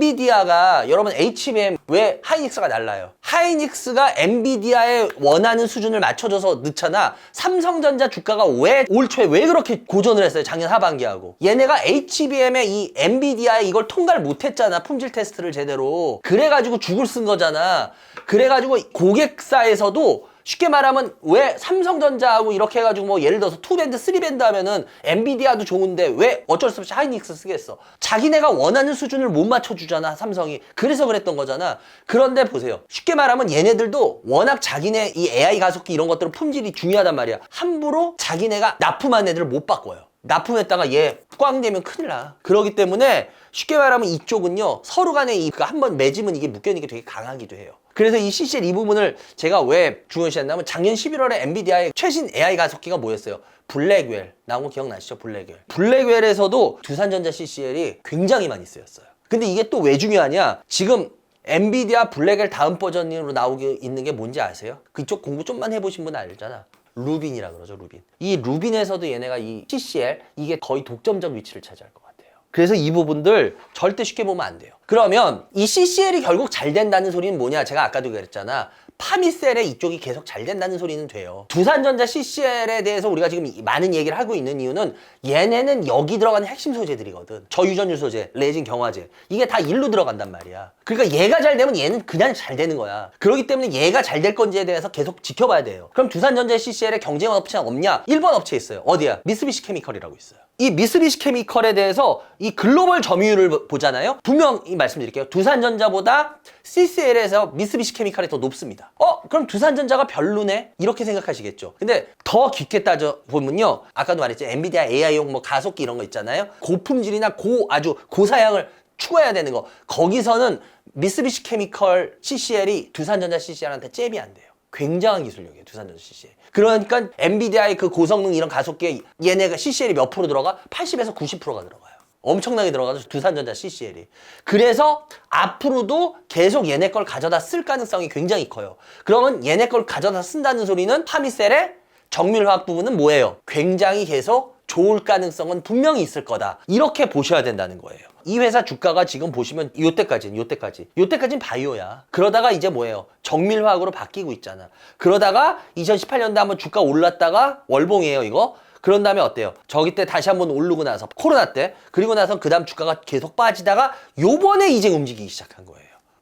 엔비디아가 여러분 HBM 왜 하이닉스가 날라요? 하이닉스가 엔비디아에 원하는 수준을 맞춰줘서 늦잖아. 삼성전자 주가가 왜 올 초에 왜 그렇게 고전을 했어요? 작년 하반기하고. 얘네가 HBM의 이 엔비디아에 이걸 통과를 못했잖아. 품질 테스트를 제대로. 그래가지고 죽을 쓴 거잖아. 그래가지고 고객사에서도 쉽게 말하면 왜 삼성전자하고 이렇게 해가지고 뭐 예를 들어서 2밴드, 3밴드 하면은 엔비디아도 좋은데 왜 어쩔 수 없이 하이닉스 쓰겠어? 자기네가 원하는 수준을 못 맞춰주잖아, 삼성이. 그래서 그랬던 거잖아. 그런데 보세요. 쉽게 말하면 얘네들도 워낙 자기네 이 AI 가속기 이런 것들은 품질이 중요하단 말이야. 함부로 자기네가 납품한 애들을 못 바꿔요. 납품했다가 얘 꽝 되면 큰일 나. 그렇기 때문에 쉽게 말하면 이쪽은요, 서로 간에 한번 맺으면 이게 묶여있는 게 되게 강하기도 해요. 그래서 이 CCL 이 부분을 제가 왜 중요시했냐면 작년 11월에 엔비디아의 최신 AI 가속기가 뭐였어요? 블랙웰 나온 거 기억나시죠? 블랙웰에서도 두산전자 CCL이 굉장히 많이 쓰였어요. 근데 이게 또 왜 중요하냐? 지금 엔비디아 블랙웰 다음 버전으로 나오고 있는 게 뭔지 아세요? 그쪽 공부 좀만 해보신 분 알잖아. 루빈이라 그러죠, 루빈. 이 루빈에서도 얘네가 이 CCL 이게 거의 독점적 위치를 차지할 것 같아요. 그래서 이 부분들 절대 쉽게 보면 안 돼요. 그러면 이 CCL이 결국 잘 된다는 소리는 뭐냐? 제가 아까도 그랬잖아. 파미셀의 이쪽이 계속 잘 된다는 소리는 돼요. 두산전자 CCL에 대해서 우리가 지금 많은 얘기를 하고 있는 이유는 얘네는 여기 들어가는 핵심 소재들이거든. 저유전율 소재, 레진, 경화제. 이게 다 일로 들어간단 말이야. 그러니까 얘가 잘 되면 얘는 그냥 잘 되는 거야. 그렇기 때문에 얘가 잘 될 건지에 대해서 계속 지켜봐야 돼요. 그럼 두산전자 CCL에 경쟁 업체는 없냐? 1번 업체 있어요. 어디야? 미쓰비시 케미컬이라고 있어요. 이 미쓰비시 케미컬에 대해서 이 글로벌 점유율을 보잖아요. 분명히 말씀드릴게요. 두산전자보다 CCL에서 미쓰비시 케미컬이 더 높습니다. 그럼 두산전자가 별로네? 이렇게 생각하시겠죠. 근데 더 깊게 따져보면요. 아까도 말했죠. 엔비디아 AI용 뭐 가속기 이런 거 있잖아요. 고품질이나 아주 고사양을 추구해야 되는 거. 거기서는 미쓰비시 케미컬 CCL이 두산전자 CCL한테 잽이 안 돼요. 굉장한 기술력이에요, 두산전자 CCL. 그러니까 엔비디아의 그 고성능 이런 가속기에 얘네가 CCL이 몇 프로 들어가? 80에서 90%가 들어가요. 엄청나게 들어가죠, 두산전자 CCL이. 그래서 앞으로도 계속 얘네 걸 가져다 쓸 가능성이 굉장히 커요. 그러면 얘네 걸 가져다 쓴다는 소리는 파미셀의 정밀화학 부분은 뭐예요? 굉장히 계속 좋을 가능성은 분명히 있을 거다. 이렇게 보셔야 된다는 거예요. 이 회사 주가가 지금 보시면 요때까지는 바이오야. 그러다가 이제 뭐예요? 정밀화학으로 바뀌고 있잖아. 그러다가 2018년도에 한번 주가 올랐다가 월봉이에요, 이거. 그런 다음에 어때요? 저기 때 다시 한번 오르고 나서 코로나 때, 그리고 나서 그 다음 주가가 계속 빠지다가 요번에 이제 움직이기 시작한 거예요.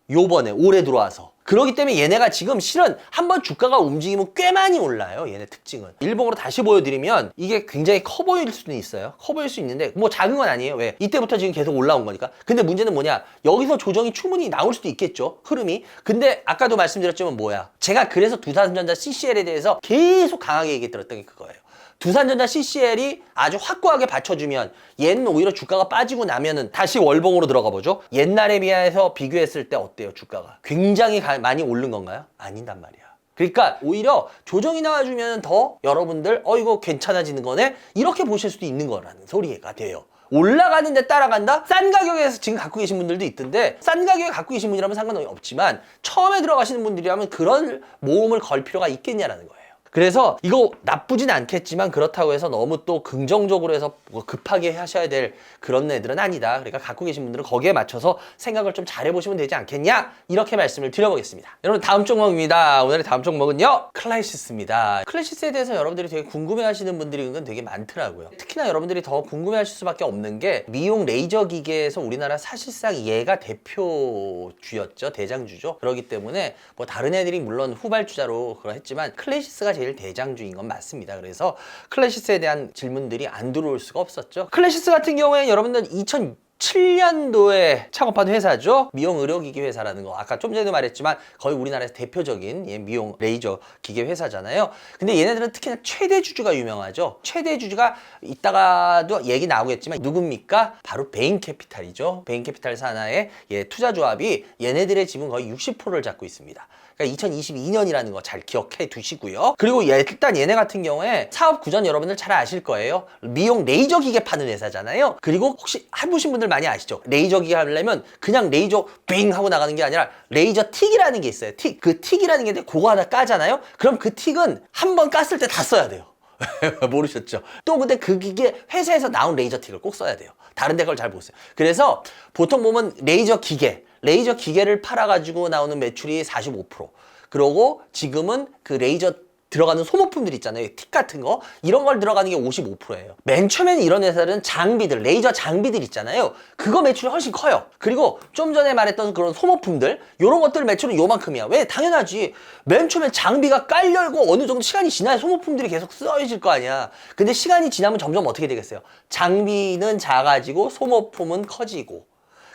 요번에 올해 들어와서. 그렇기 때문에 얘네가 지금 실은 한번 주가가 움직이면 꽤 많이 올라요. 얘네 특징은. 일봉으로 다시 보여드리면 이게 굉장히 커 보일 수는 있어요. 커 보일 수 있는데 뭐 작은 건 아니에요. 왜? 이때부터 지금 계속 올라온 거니까. 근데 문제는 뭐냐? 여기서 조정이 충분히 나올 수도 있겠죠. 흐름이. 근데 아까도 말씀드렸지만 뭐야? 제가 그래서 두산전자 CCL에 대해서 계속 강하게 얘기했던 게 그거예요. 두산전자 CCL이 아주 확고하게 받쳐주면 얘는 오히려 주가가 빠지고 나면은 다시 월봉으로 들어가 보죠. 옛날에 비해서 비교했을 때 어때요, 주가가? 굉장히 많이 오른 건가요? 아닌단 말이야. 그러니까 오히려 조정이 나와주면 더 여러분들 이거 괜찮아지는 거네? 이렇게 보실 수도 있는 거라는 소리가 돼요. 올라가는데 따라간다? 싼 가격에서 지금 갖고 계신 분들도 있던데 싼 가격에 갖고 계신 분이라면 상관이 없지만 처음에 들어가시는 분들이라면 그런 모험을 걸 필요가 있겠냐라는 거예요. 그래서 이거 나쁘진 않겠지만 그렇다고 해서 너무 또 긍정적으로 해서 뭐 급하게 하셔야 될 그런 애들은 아니다. 그러니까 갖고 계신 분들은 거기에 맞춰서 생각을 좀 잘해보시면 되지 않겠냐? 이렇게 말씀을 드려보겠습니다. 여러분 다음 종목입니다. 오늘의 다음 종목은요. 클래시스입니다. 클래시스에 대해서 여러분들이 되게 궁금해하시는 분들이 은근 되게 많더라고요. 특히나 여러분들이 더 궁금해하실 수밖에 없는 게 미용 레이저 기계에서 우리나라 사실상 얘가 대표주였죠. 대장주죠. 그렇기 때문에 뭐 다른 애들이 물론 후발주자로 그랬지만 클래시스가 제일 대장주인 건 맞습니다. 그래서 클래시스에 대한 질문들이 안 들어올 수가 없었죠. 클래시스 같은 경우에는 여러분들 2007년도에 창업한 회사죠. 미용 의료기기 회사라는 거. 아까 좀 전에도 말했지만 거의 우리나라에서 대표적인 미용 레이저 기계 회사잖아요. 근데 얘네들은 특히나 최대 주주가 유명하죠. 최대 주주가 이따가도 얘기 나오겠지만 누굽니까? 바로 베인캐피탈이죠. 베인캐피탈 산하의 투자조합이 얘네들의 지분 거의 60%를 잡고 있습니다. 그러니까 2022년이라는 거 잘 기억해 두시고요. 그리고 일단 얘네 같은 경우에 사업 구전 여러분들 잘 아실 거예요. 미용 레이저 기계 파는 회사잖아요. 그리고 혹시 해보신 분들 많이 아시죠? 레이저 기계 하려면 그냥 레이저 빙 하고 나가는 게 아니라 레이저 틱이라는 게 있어요. 틱. 그 틱이라는 게 그거 하나 까잖아요. 그럼 그 틱은 한 번 깠을 때 다 써야 돼요. 모르셨죠? 또 근데 그 기계 회사에서 나온 레이저 틱을 꼭 써야 돼요. 다른 데 걸 잘 보세요. 그래서 보통 보면 레이저 기계를 팔아가지고 나오는 매출이 45%. 그러고 지금은 그 레이저 들어가는 소모품들 있잖아요. 틱 같은 거. 이런 걸 들어가는 게 55%예요. 맨 처음에는 이런 회사들은 레이저 장비들 있잖아요. 그거 매출이 훨씬 커요. 그리고 좀 전에 말했던 그런 소모품들, 이런 것들 매출은 요만큼이야. 왜? 당연하지. 맨 처음에 장비가 깔려있고 어느 정도 시간이 지나야 소모품들이 계속 쓰여질 거 아니야. 근데 시간이 지나면 점점 어떻게 되겠어요? 장비는 작아지고 소모품은 커지고.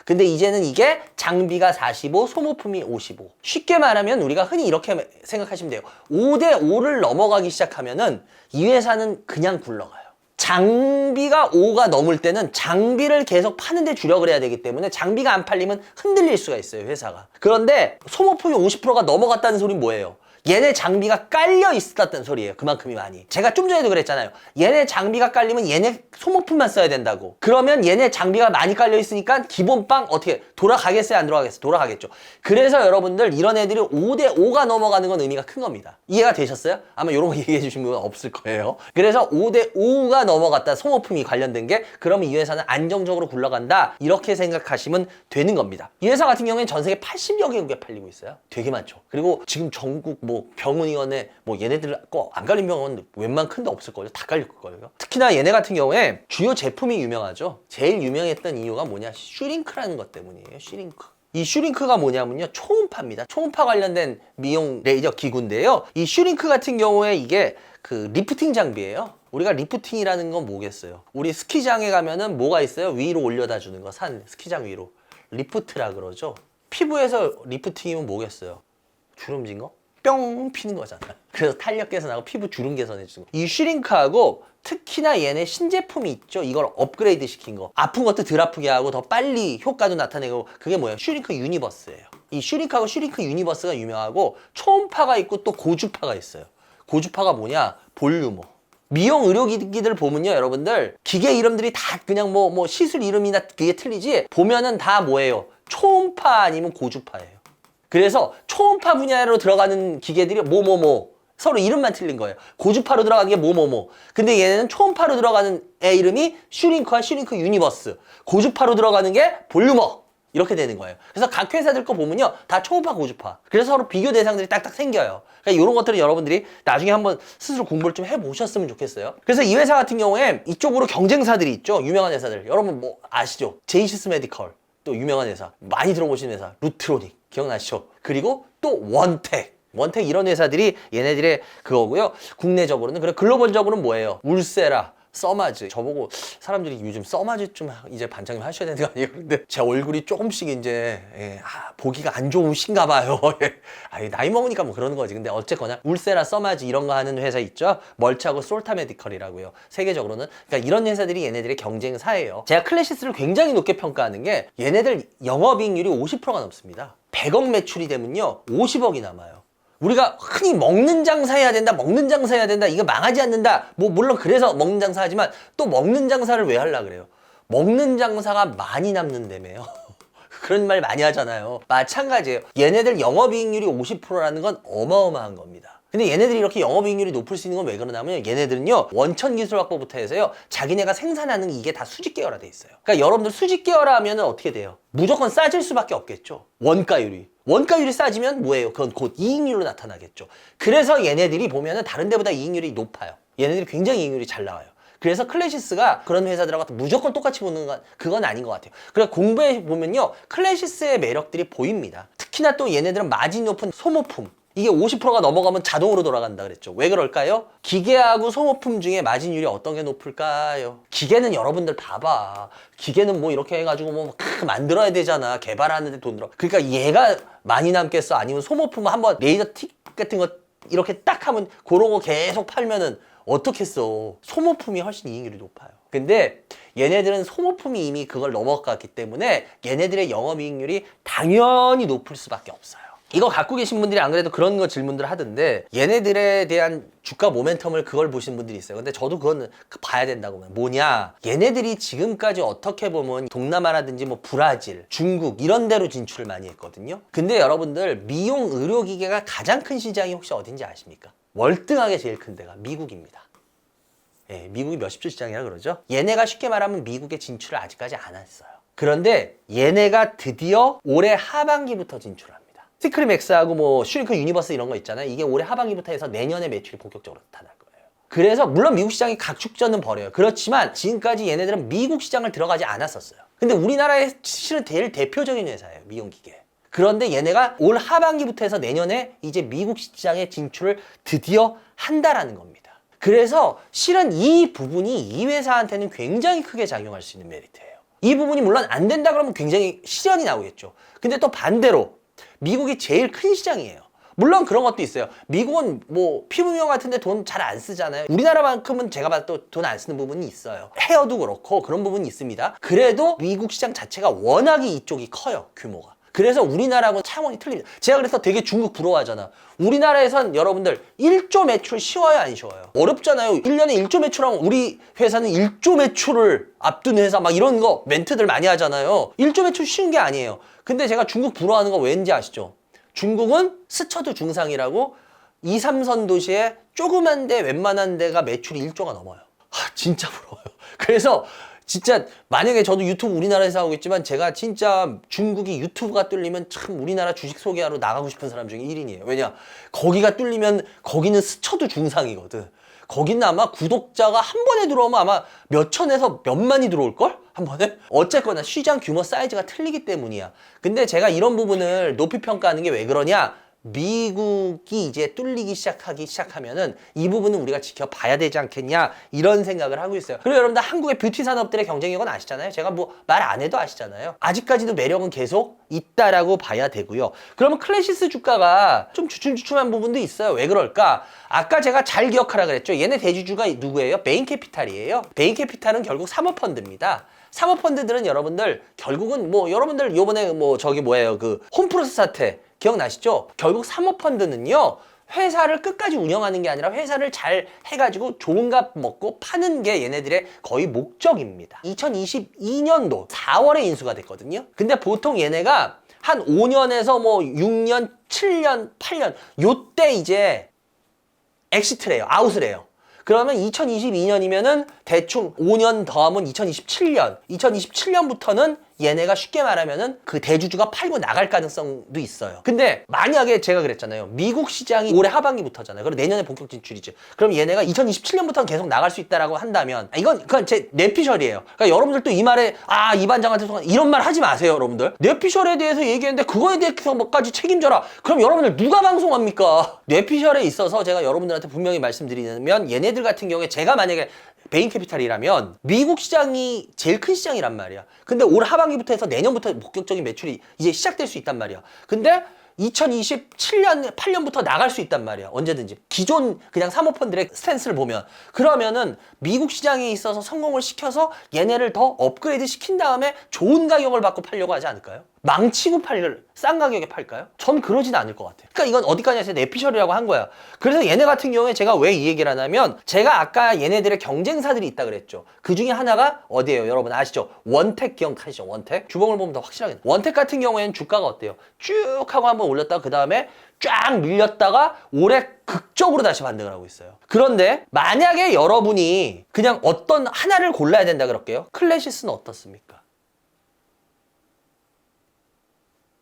근데 이제는 이게 장비가 45, 소모품이 55. 쉽게 말하면 우리가 흔히 이렇게 생각하시면 돼요. 5대5를 넘어가기 시작하면은 이 회사는 그냥 굴러가요. 장비가 5가 넘을 때는 장비를 계속 파는데 주력을 해야 되기 때문에 장비가 안 팔리면 흔들릴 수가 있어요, 회사가. 그런데 소모품이 50%가 넘어갔다는 소리는 뭐예요? 얘네 장비가 깔려 있었다는 소리예요. 그만큼이 많이. 제가 좀 전에도 그랬잖아요. 얘네 장비가 깔리면 얘네 소모품만 써야 된다고. 그러면 얘네 장비가 많이 깔려 있으니까 기본빵 어떻게 돌아가겠어요? 안 돌아가겠어요? 돌아가겠죠. 그래서 여러분들 이런 애들이 5대 5가 넘어가는 건 의미가 큰 겁니다. 이해가 되셨어요? 아마 이런 거 얘기해 주신 분은 없을 거예요. 그래서 5대 5가 넘어갔다, 소모품이 관련된 게, 그러면 이 회사는 안정적으로 굴러간다, 이렇게 생각하시면 되는 겁니다. 이 회사 같은 경우에는 전 세계 80여 개국에 팔리고 있어요. 되게 많죠. 그리고 지금 전국 병원의원에 얘네들 거 안 깔린 병원 웬만 큰 데 없을 거예요. 다 깔릴 거예요. 특히나 얘네 같은 경우에 주요 제품이 유명하죠. 제일 유명했던 이유가 뭐냐? 슈링크라는 것 때문이에요. 슈링크. 이 슈링크가 뭐냐면요, 초음파입니다. 초음파 관련된 미용 레이저 기구인데요. 이 슈링크 같은 경우에 이게 그 리프팅 장비예요. 우리가 리프팅이라는 건 뭐겠어요? 우리 스키장에 가면은 뭐가 있어요? 위로 올려다 주는 거, 스키장 위로. 리프트라 그러죠. 피부에서 리프팅이면 뭐겠어요? 주름진 거? 뿅 피는 거잖아. 그래서 탄력 개선하고 피부 주름 개선해주는 거. 이 슈링크하고 특히나 얘네 신제품이 있죠. 이걸 업그레이드 시킨 거. 아픈 것도 덜 아프게 하고 더 빨리 효과도 나타내고, 그게 뭐예요? 슈링크 유니버스예요. 이 슈링크하고 슈링크 유니버스가 유명하고, 초음파가 있고 또 고주파가 있어요. 고주파가 뭐냐? 볼유머. 미용 의료기기들 보면요, 여러분들 기계 이름들이 다 그냥 시술 이름이나 그게 틀리지, 보면은 다 뭐예요? 초음파 아니면 고주파예요. 그래서 초음파 분야로 들어가는 기계들이 서로 이름만 틀린 거예요. 고주파로 들어가는 게 근데 얘네는 초음파로 들어가는 애 이름이 슈링크와 슈링크 유니버스, 고주파로 들어가는 게 볼유머, 이렇게 되는 거예요. 그래서 각 회사들 거 보면요, 다 초음파, 고주파. 그래서 서로 비교 대상들이 딱딱 생겨요. 그러니까 이런 것들은 여러분들이 나중에 한번 스스로 공부를 좀 해보셨으면 좋겠어요. 그래서 이 회사 같은 경우에 이쪽으로 경쟁사들이 있죠. 유명한 회사들. 여러분 아시죠? 제이시스 메디컬. 또 유명한 회사. 많이 들어보신 회사. 루트로닉. 기억나시죠? 그리고 또 원텍 이런 회사들이 얘네들의 그거고요. 국내적으로는. 그래, 글로벌적으로는 뭐예요? 울세라, 써마즈. 저보고 사람들이 요즘 써마즈 좀 이제 반장님 하셔야 되는 거 아니에요? 근데 제 얼굴이 조금씩 이제 보기가 안 좋으신가 봐요. 나이 먹으니까 그러는 거지. 근데 어쨌거나 울세라, 써마즈 이런 거 하는 회사 있죠. 멀치하고 솔타 메디컬이라고요. 세계적으로는. 그러니까 이런 회사들이 얘네들의 경쟁사예요. 제가 클래시스를 굉장히 높게 평가하는 게, 얘네들 영업이익률이 50%가 넘습니다. 100억 매출이 되면요 50억이 남아요. 우리가 흔히 먹는 장사 해야 된다, 이거 망하지 않는다, 물론 그래서 먹는 장사 하지만, 또 먹는 장사를 왜 하려고 그래요? 먹는 장사가 많이 남는다며요. 그런 말 많이 하잖아요. 마찬가지예요. 얘네들 영업이익률이 50%라는 건 어마어마한 겁니다. 근데 얘네들이 이렇게 영업이익률이 높을 수 있는 건 왜 그러냐면, 얘네들은요 원천 기술 확보부터 해서요 자기네가 생산하는 이게 다 수직 계열화 돼 있어요. 그러니까 여러분들 수직 계열화 하면 어떻게 돼요? 무조건 싸질 수밖에 없겠죠. 원가율이 싸지면 뭐예요? 그건 곧 이익률로 나타나겠죠. 그래서 얘네들이 보면은 다른 데보다 이익률이 높아요. 얘네들이 굉장히 이익률이 잘 나와요. 그래서 클래시스가 그런 회사들하고 무조건 똑같이 보는 건 그건 아닌 것 같아요. 그래서 공부해 보면요 클래시스의 매력들이 보입니다. 특히나 또 얘네들은 마진 높은 소모품, 이게 50%가 넘어가면 자동으로 돌아간다 그랬죠. 왜 그럴까요? 기계하고 소모품 중에 마진율이 어떤 게 높을까요? 기계는 여러분들 봐봐. 기계는 이렇게 해가지고 만들어야 되잖아. 개발하는데 돈 들어. 그러니까 얘가 많이 남겠어? 아니면 소모품 한번 레이저 틱 같은 거 이렇게 딱 하면 그런 거 계속 팔면은 어떻겠어. 소모품이 훨씬 이익률이 높아요. 근데 얘네들은 소모품이 이미 그걸 넘어갔기 때문에 얘네들의 영업이익률이 당연히 높을 수밖에 없어요. 이거 갖고 계신 분들이 안 그래도 그런 거 질문들 하던데, 얘네들에 대한 주가 모멘텀을 그걸 보시는 분들이 있어요. 근데 저도 그건 봐야 된다고. 뭐냐, 얘네들이 지금까지 어떻게 보면 동남아라든지 브라질, 중국 이런 데로 진출을 많이 했거든요. 근데 여러분들 미용 의료기계가 가장 큰 시장이 혹시 어딘지 아십니까? 월등하게 제일 큰 데가 미국입니다. 미국이 몇십 조 시장이라 그러죠. 얘네가 쉽게 말하면 미국에 진출을 아직까지 안 했어요. 그런데 얘네가 드디어 올해 하반기부터 진출합니다. 시크릿맥스하고 슈링크 유니버스 이런 거 있잖아요. 이게 올해 하반기부터 해서 내년에 매출이 본격적으로 나타날 거예요. 그래서 물론 미국 시장이 각축전은 벌여요. 그렇지만 지금까지 얘네들은 미국 시장을 들어가지 않았었어요. 근데 우리나라의 실은 제일 대표적인 회사예요, 미용기계. 그런데 얘네가 올 하반기부터 해서 내년에 이제 미국 시장에 진출을 드디어 한다라는 겁니다. 그래서 실은 이 부분이 이 회사한테는 굉장히 크게 작용할 수 있는 메리트예요. 이 부분이 물론 안 된다 그러면 굉장히 시련이 나오겠죠. 근데 또 반대로 미국이 제일 큰 시장이에요. 물론 그런 것도 있어요. 미국은 뭐 피부미용 같은데 돈 잘 안 쓰잖아요. 우리나라만큼은 제가 봐도 또 돈 안 쓰는 부분이 있어요. 헤어도 그렇고 그런 부분이 있습니다. 그래도 미국 시장 자체가 워낙에 이쪽이 커요, 규모가. 그래서 우리나라하고는 차원이 틀립니다. 제가 그래서 되게 중국 부러워하잖아. 우리나라에선 여러분들 1조 매출 쉬워요, 안 쉬워요? 어렵잖아요. 1년에 1조 매출하면 우리 회사는 1조 매출을 앞둔 회사 막 이런 거 멘트들 많이 하잖아요. 1조 매출 쉬운 게 아니에요. 근데 제가 중국 부러워하는 거 왠지 아시죠? 중국은 스쳐도 중상이라고 2, 3선 도시에 조그만 데 웬만한 데가 매출이 1조가 넘어요. 진짜 부러워요. 그래서 진짜 만약에 저도 유튜브 우리나라에서 하고 있지만 제가 진짜 중국이 유튜브가 뚫리면 참 우리나라 주식 소개하러 나가고 싶은 사람 중에 1인이에요. 왜냐? 거기가 뚫리면 거기는 스쳐도 중상이거든. 거기는 아마 구독자가 한 번에 들어오면 아마 몇 천에서 몇만이 들어올걸? 한 번에? 어쨌거나 시장 규모 사이즈가 틀리기 때문이야. 근데 제가 이런 부분을 높이 평가하는 게 왜 그러냐? 미국이 이제 뚫리기 시작하면은 이 부분은 우리가 지켜봐야 되지 않겠냐 이런 생각을 하고 있어요. 그리고 여러분들 한국의 뷰티 산업들의 경쟁력은 아시잖아요. 제가 뭐 말 안 해도 아시잖아요. 아직까지도 매력은 계속 있다라고 봐야 되고요. 그러면 클래시스 주가가 좀 주춤주춤한 부분도 있어요. 왜 그럴까? 아까 제가 잘 기억하라 그랬죠. 얘네 대주주가 누구예요? 베인캐피탈이에요. 베인캐피탈은 결국 사모펀드입니다. 사모펀드들은 여러분들 결국은 뭐 여러분들 요번에 뭐 저기 뭐예요 그 홈프로스 사태 기억나시죠? 결국 사모펀드는요 회사를 끝까지 운영하는 게 아니라 회사를 잘 해가지고 좋은 값 먹고 파는 게 얘네들의 거의 목적입니다. 2022년도 4월에 인수가 됐거든요. 근데 보통 얘네가 한 5년에서 뭐 6년, 7년, 8년 요때 이제 엑시트를 해요. 아웃을 해요. 그러면 2022년이면은 대충 5년 더하면 2027년. 2027년부터는 얘네가 쉽게 말하면은 그 대주주가 팔고 나갈 가능성도 있어요. 근데 만약에 제가 그랬잖아요. 미국 시장이 올해 하반기부터잖아요. 그리고 내년에 본격 진출이죠. 그럼 얘네가 2027년부터는 계속 나갈 수 있다라고 한다면 이건 그냥 제 뇌피셜이에요. 그러니까 여러분들 또 이 말에 이 반장한테 이런 말 하지 마세요, 여러분들. 뇌피셜에 대해서 얘기했는데 그거에 대해서 뭐까지 책임져라. 그럼 여러분들 누가 방송합니까? 뇌피셜에 있어서 제가 여러분들한테 분명히 말씀드리면 얘네들 같은 경우에 제가 만약에 베인캐피탈이라면 미국 시장이 제일 큰 시장이란 말이야. 근데 올 하반기부터 해서 내년부터 본격적인 매출이 이제 시작될 수 있단 말이야. 근데 2027년, 8년부터 나갈 수 있단 말이야. 언제든지. 기존 그냥 사모펀드의 스탠스를 보면. 그러면은 미국 시장에 있어서 성공을 시켜서 얘네를 더 업그레이드 시킨 다음에 좋은 가격을 받고 팔려고 하지 않을까요? 망치고 싼 가격에 팔까요? 전 그러진 않을 것 같아요. 그러니까 이건 어디까지 해서 내피셜이라고 한 거야. 그래서 얘네 같은 경우에 제가 왜 이 얘기를 하냐면 제가 아까 얘네들의 경쟁사들이 있다 그랬죠. 그 중에 하나가 어디예요? 여러분 아시죠? 원택 기억하시죠? 원택? 주봉을 보면 더 확실하게. 원택 같은 경우에는 주가가 어때요? 쭉 하고 한번 올렸다가 그 다음에 쫙 밀렸다가 올해 극적으로 다시 반등을 하고 있어요. 그런데 만약에 여러분이 그냥 어떤 하나를 골라야 된다 그럴게요. 클래시스는 어떻습니까?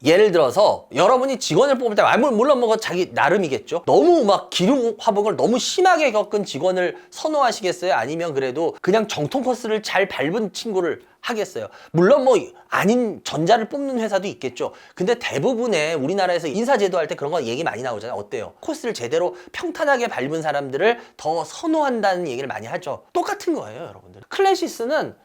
예를 들어서 여러분이 직원을 뽑을 때 물론 뭐 자기 나름이겠죠. 너무 막 기름 화복을 너무 심하게 겪은 직원을 선호하시겠어요? 아니면 그래도 그냥 정통 코스를 잘 밟은 친구를 하겠어요? 물론 뭐 아닌 전자를 뽑는 회사도 있겠죠. 근데 대부분의 우리나라에서 인사제도 할 때 그런 거 얘기 많이 나오잖아요. 어때요? 코스를 제대로 평탄하게 밟은 사람들을 더 선호한다는 얘기를 많이 하죠. 똑같은 거예요, 여러분들. 클래시스는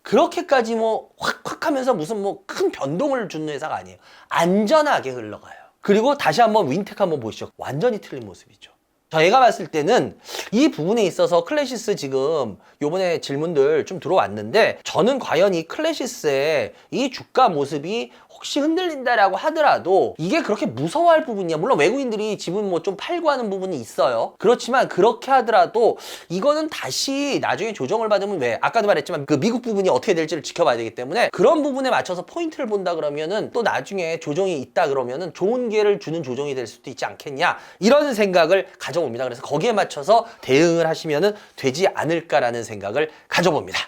그렇게까지 뭐 확 하면서 무슨 뭐 큰 변동을 주는 회사가 아니에요. 안전하게 흘러가요. 그리고 다시 한번 윈텍 한번 보시죠. 완전히 틀린 모습이죠. 저희가 봤을 때는 이 부분에 있어서 클래시스 지금 요번에 질문들 좀 들어왔는데 저는 과연 이 클래시스의 이 주가 모습이 혹시 흔들린다라고 하더라도 이게 그렇게 무서워할 부분이야. 물론 외국인들이 지분 뭐 좀 팔고 하는 부분이 있어요. 그렇지만 그렇게 하더라도 이거는 다시 나중에 조정을 받으면 왜 아까도 말했지만 그 미국 부분이 어떻게 될지를 지켜봐야 되기 때문에 그런 부분에 맞춰서 포인트를 본다 그러면은 또 나중에 조정이 있다 그러면은 좋은 기회를 주는 조정이 될 수도 있지 않겠냐 이런 생각을 가져봅니다. 그래서 거기에 맞춰서 대응을 하시면은 되지 않을까라는 생각을 가져봅니다.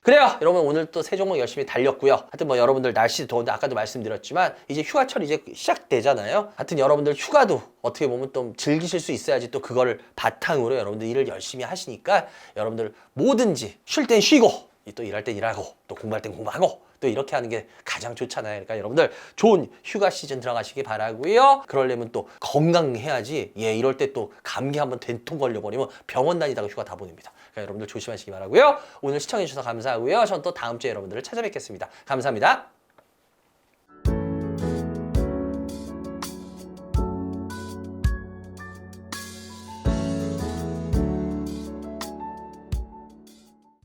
그래요. 여러분 오늘 또 세 종목 열심히 달렸고요. 하여튼 뭐 여러분들 날씨 더운데 아까도 말씀드렸지만 이제 휴가철 이제 시작되잖아요. 하여튼 여러분들 휴가도 어떻게 보면 좀 즐기실 수 있어야지 또 그거를 바탕으로 여러분들 일을 열심히 하시니까 여러분들 뭐든지 쉴 땐 쉬고 또 일할 땐 일하고 또 공부할 땐 공부하고 또 이렇게 하는 게 가장 좋잖아요. 그러니까 여러분들 좋은 휴가 시즌 들어가시기 바라고요. 그러려면 또 건강해야지. 이럴 때 또 감기 한번 된통 걸려버리면 병원 다니다가 휴가 다 보냅니다. 그러니까 여러분들 조심하시기 바라고요. 오늘 시청해주셔서 감사하고요. 전 또 다음 주에 여러분들을 찾아뵙겠습니다. 감사합니다.